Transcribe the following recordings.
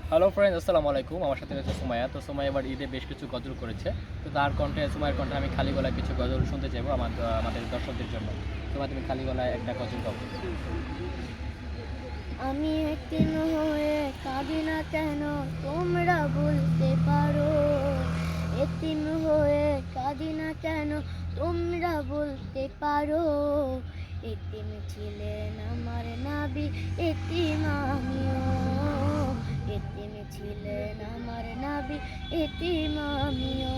Hello friends, আসসালামু আলাইকুম। আমার সাথে রয়েছে সুমাইয়া। তো সুমাইয়া এবার ঈদে বেশ কিছু গজল করেছে। তো তার কণ্ঠে, সুমাইয়ের কণ্ঠে আমি খালি গলায় কিছু গজল শুনতে চাইবো আমাদের দর্শকদের জন্য। সুমাইয়া, তুমি খালি গলায় একটা গজল গাও। আমি একদিন হয়ে কাঁদি না কেন তোমরা বলতে পারো, এতিম হয়ে কাঁদি না কেন তোমরা বলতে পারো। এতিম ছিলেন আমার নাবি, এতিম আমিও। এতিম ছিলেন আমার নাবি, এতিম আমিও।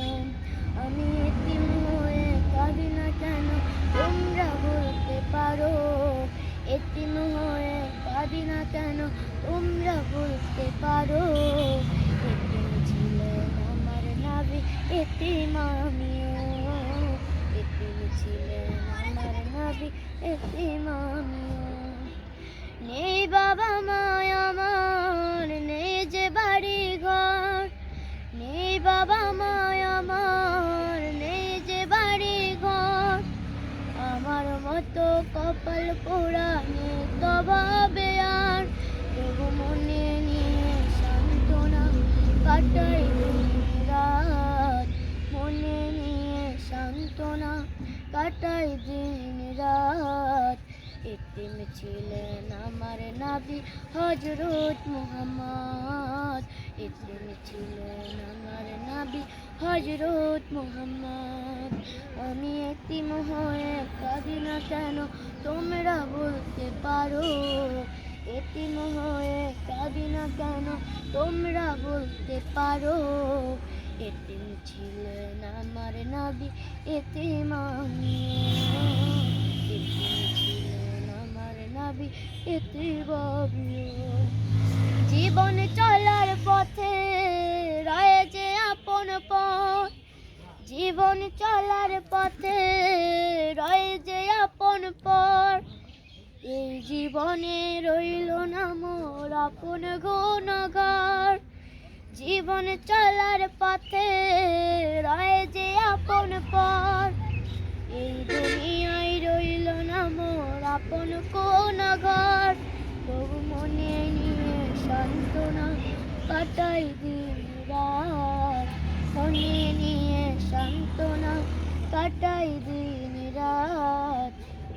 আমি এতিম হয়ে কাঁদি না কেন তোমরা বলতে পারো, এতিম হয়ে কাঁদি না কেন তোমরা বলতে পারো। এতিম ছিলেন আমার নাবি, এতিম আমিও। এতিম ছিলেন আমার নাবি, এতিম আমিও। নেই বাবা মা আমার, নেই যে বাড়ি ঘর। নেই বাবা মা আমার, নেই যে বাড়ি ঘর। আমার মতো কপাল পোড়া নেই তবে আর, তবু মনে নিয়ে সান্ত্বনা কাটাই দিন রাত। মনে নিয়ে সান্ত্বনা কাটাই দিন রাত। এতিম ছিলেন আমার নাবি হযরত মুহাম্মদ। এতিম ছিলেন আমার নাবি হযরত মুহাম্মদ। আমি এতিম হয়ে কাঁদি না কেন তোমরা বলতে পারো, এতিম হয়ে কাঁদি না কেন তোমরা বলতে পারো। এতিম ছিলেন আমার নাবি, এতিম আমিও। এতিম ছিলেন আমার নাবি, এতিম আমিও। জীবন চলার পথে রয়ে যে আপন পথ। জীবন চলার পথে রয়ে যে আপন পর। এই জীবনে রইল না মোর আপন গুণগার। জীবন চলার পথে রয়ে যে আপন পর। এই দুনিয়ায় রইল না মোর আপন কোন ঘর। তবু মনে নিয়ে সান্ত্বনা কাটাই দিন রাত। মনে নিয়ে সান্ত্বনা কাটাই দিন রাত।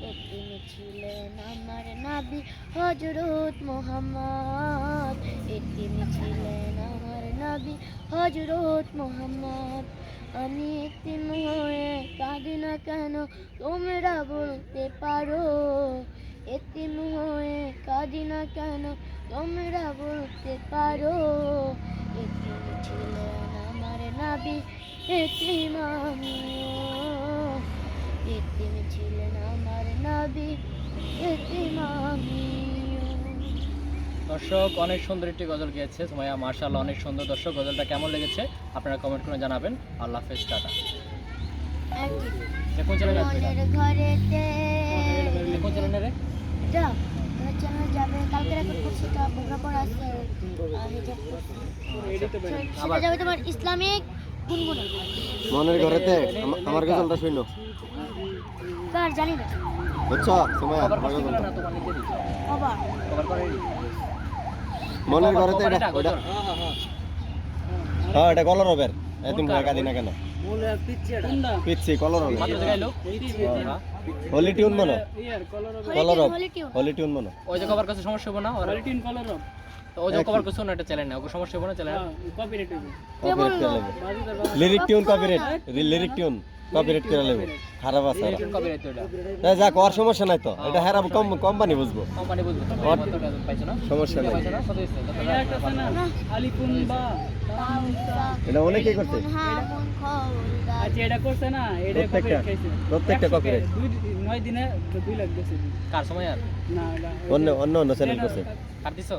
এতিম ছিলেন আমার নাবি হযরত মুহাম্মদ। এতিম ছিলেন আমার নাবি হযরত মুহাম্মদ। আমি এতিম হয়ে কাঁদি না কেন তোমরা বলতে পারো, এতিম হয়ে কাঁদি না কেন তোমরা বলতে পারো। এতিম ছিলেন আমার নাবি, এতিম আমিও। এতিম ছিলেন আমার নাবি, এতিম আমিও। দর্শক অনেক সুন্দর একটি গজল গেয়েছে সুমাইয়া, মাশাআল্লাহ, অনেক সুন্দর। দর্শক, গজলটা কেমন লেগেছে আপনারা কমেন্ট করে জানাবেন। আল্লাহ হাফেজ, টাটা। কোন চ্যানেলে আসবে এটা? মনের ঘরেতে কোন চ্যানেলে রে? এটা চ্যানেল যাবে, কালকে রেকর্ড করছি তো প্রোগ্রাম আছে। সেটা যাবে তোমার ইসলামিক গুনগুনা। মনের ঘরেতে আমার গজলটা শুনো, কার জানি না বুঝছো সুমাইয়া? কভার আমার করতে গজলটা না তোমার নিজেরই। বাবা। কভার করে মনের ঘরেতে এটা ওটা। হ্যাঁ, এটা কলর হবে। তুমি কাঁদি না কেন? পিচ্ছি কলর হবে। মাত্র দেখাইলো। হোলি টিউন মনো, কলর হবে। হোলি টিউন। হোলি টিউন মনো। ওই যে কভার করতে সমস্যা হবে না? ওর তো ওই যে কভার করছে না, এটা চ্যানেল না, ওকে সমস্যা হবে না চ্যানেল। কপিরাইট করে লেবে। Lyric tune copyright, lyric tune copyright করে লেবে। খারাপ আছে এরা। কপিরাইট তো এটা। যা কর সমস্যা নাই তো, এটা হেরা কোম্পানি বুঝবো, কোম্পানি বুঝবে তো। ওর- কত টাকা পাইছো না? সমস্যা নাই। পাইছো না? কত দিছে? কত টাকা? এটা অনেকেই করছে, প্রত্যেকটা কপিরাইট। কার সময় আর? অন্য অন্য চ্যানেল করছে। কার দিছো?